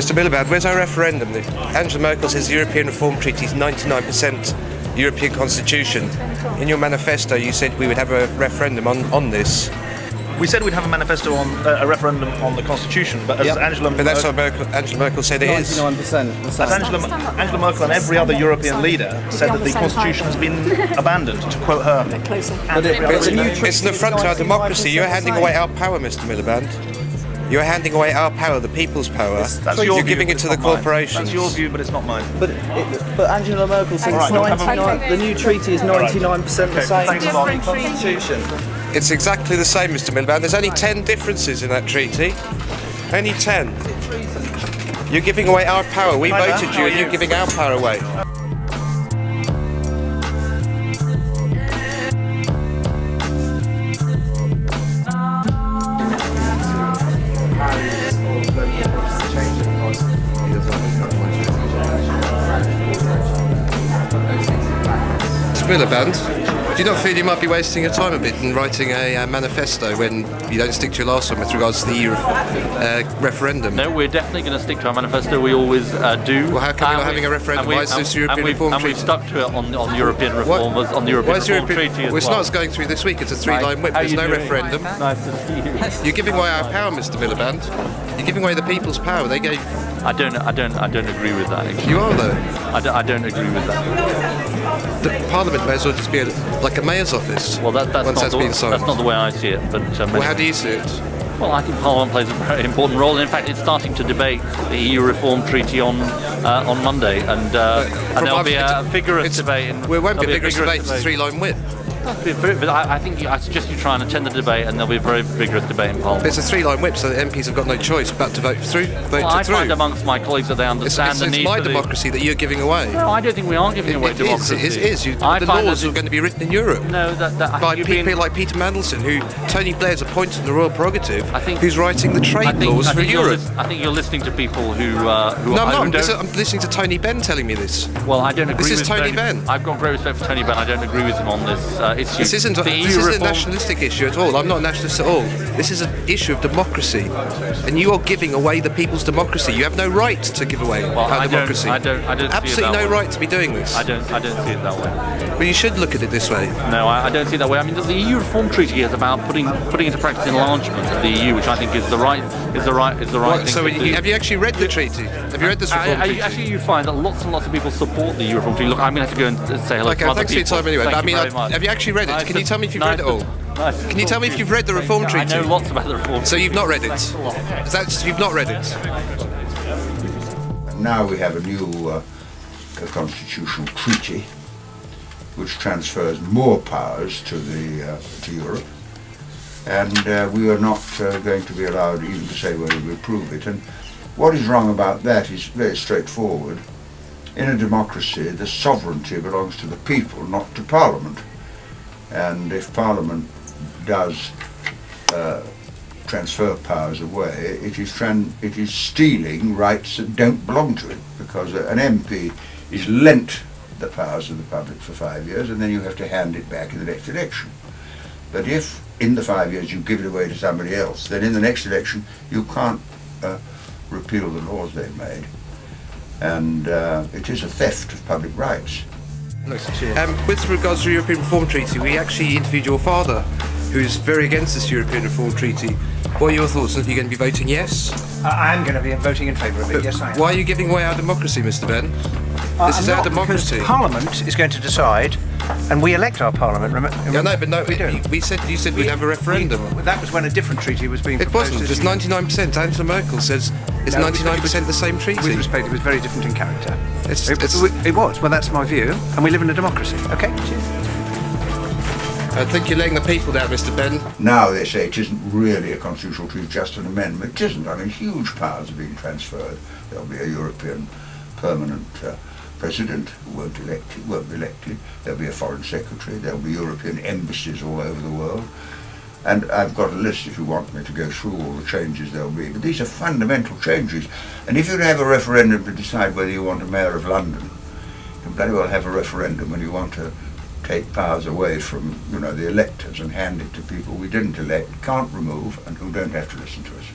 Mr. Miliband, where's our referendum? Angela Merkel says the European Reform Treaty is 99% European Constitution. In your manifesto you said we would have a referendum on this. We said we'd have a manifesto on a referendum on the Constitution, but as Angela But that's what Angela Merkel said it is. 99%. As Angela Merkel and every other European leader said that the Constitution has been abandoned, to quote her. But it's an affront to our democracy. You're handing away our power, Mr. Miliband. You're handing away our power, the people's power. You're giving it to the corporations. That's your view, but it's not mine. But Angela Merkel thinks the new treaty is 99% the same as the Constitution. It's exactly the same, Mr. Miliband. There's only 10 differences in that treaty. Only 10. You're giving away our power. We voted you and you're giving our power away. Miliband, do you not feel you might be wasting your time a bit in writing a manifesto when you don't stick to your last one with regards to the EU referendum? No, we're definitely going to stick to our manifesto. We always do. Well, how come you're not having a referendum? Why is this European Reform Treaty? And we've stuck to it on European reform, on the European Reform Treaty as well. It's not going through this week. It's a three-line whip. There's no referendum. Nice to see you. You're giving away our power, Mr. Miliband. You're giving away the people's power. They gave. I don't agree with that. Actually. You are though. I don't agree with that. The Parliament may as well just be like a mayor's office. Well, that's not the way I see it. But well, how do you see it? Well, I think Parliament plays a very important role. In fact, it's starting to debate the EU Reform Treaty on Monday, and there'll be a vigorous debate. There won't be a vigorous debate. It's a three-line whip. But I suggest you try and attend the debate, and there'll be a very vigorous debate in Parliament. But it's a three-line whip, so the MPs have got no choice but to vote through. I find amongst my colleagues that they understand the need. It's my democracy that you're giving away. No, I don't think we are giving away democracy. It is. The laws are going to be written in Europe. No, by people like Peter Mandelson, who Tony Blair's appointed in the Royal Prerogative, who's writing the trade laws for Europe. I think you're listening to people who. No, I'm not. I'm listening to Tony Benn telling me this. Well, I don't agree. This is Tony Benn. I've got great respect for Tony Benn. I don't agree with him on this issue. This isn't a nationalistic issue at all. I'm not a nationalist at all. This is an issue of democracy, and you are giving away the people's democracy. You have no right to give away our democracy. I don't Absolutely no right to be doing this. I don't see it that way. But you should look at it this way. No, I don't see it that way. I mean, the EU Reform Treaty is about putting into practice enlargement of the EU, which I think is the right thing. So have you actually read the treaty? Have you read this Reform Treaty? Actually, you find that lots and lots of people support the EU Reform Treaty. Look, I'm going to have to go and say hello to other people. Thanks for your time anyway. Thank you very much. Have you actually read it? Can you tell me if you've read it all? Can you tell me if you've read the Reform Treaty? I know lots about the Reform Treaty. So you've not read it? You've not read it? Now we have a new constitutional treaty which transfers more powers to Europe, and we are not going to be allowed even to say whether we approve it. And what is wrong about that is very straightforward. In a democracy, the sovereignty belongs to the people, not to Parliament. And if Parliament does transfer powers away, it is stealing rights that don't belong to it, because an MP is lent the powers of the public for 5 years, and then you have to hand it back in the next election. But if in the 5 years you give it away to somebody else, then in the next election you can't repeal the laws they've made, and it is a theft of public rights. With regards to the European Reform Treaty, we actually interviewed your father, who's very against this European Reform Treaty. What are your thoughts? Are you going to be voting yes? I am going to be voting in favour of it, yes I am. Why are you giving away our democracy, Mr. Benn? This is our democracy. Because Parliament is going to decide, and we elect our Parliament. You said we'd have a referendum. That was when a different treaty was being proposed. It wasn't. It's 99%. Angela Merkel says it's 99% the same treaty. With respect, it was very different in character. It was. Well, that's my view, and we live in a democracy. Okay, cheers. I think you're letting the people down, Mr. Benn. Now they say it isn't really a constitutional treaty, just an amendment. It isn't. I mean, huge powers are being transferred. There'll be a European permanent president who won't be elected. There'll be a foreign secretary. There'll be European embassies all over the world. And I've got a list if you want me to go through all the changes there'll be. But these are fundamental changes. And if you have a referendum to decide whether you want a mayor of London, you can bloody well have a referendum when you want to take powers away from, the electors and hand it to people we didn't elect, can't remove, and who don't have to listen to us.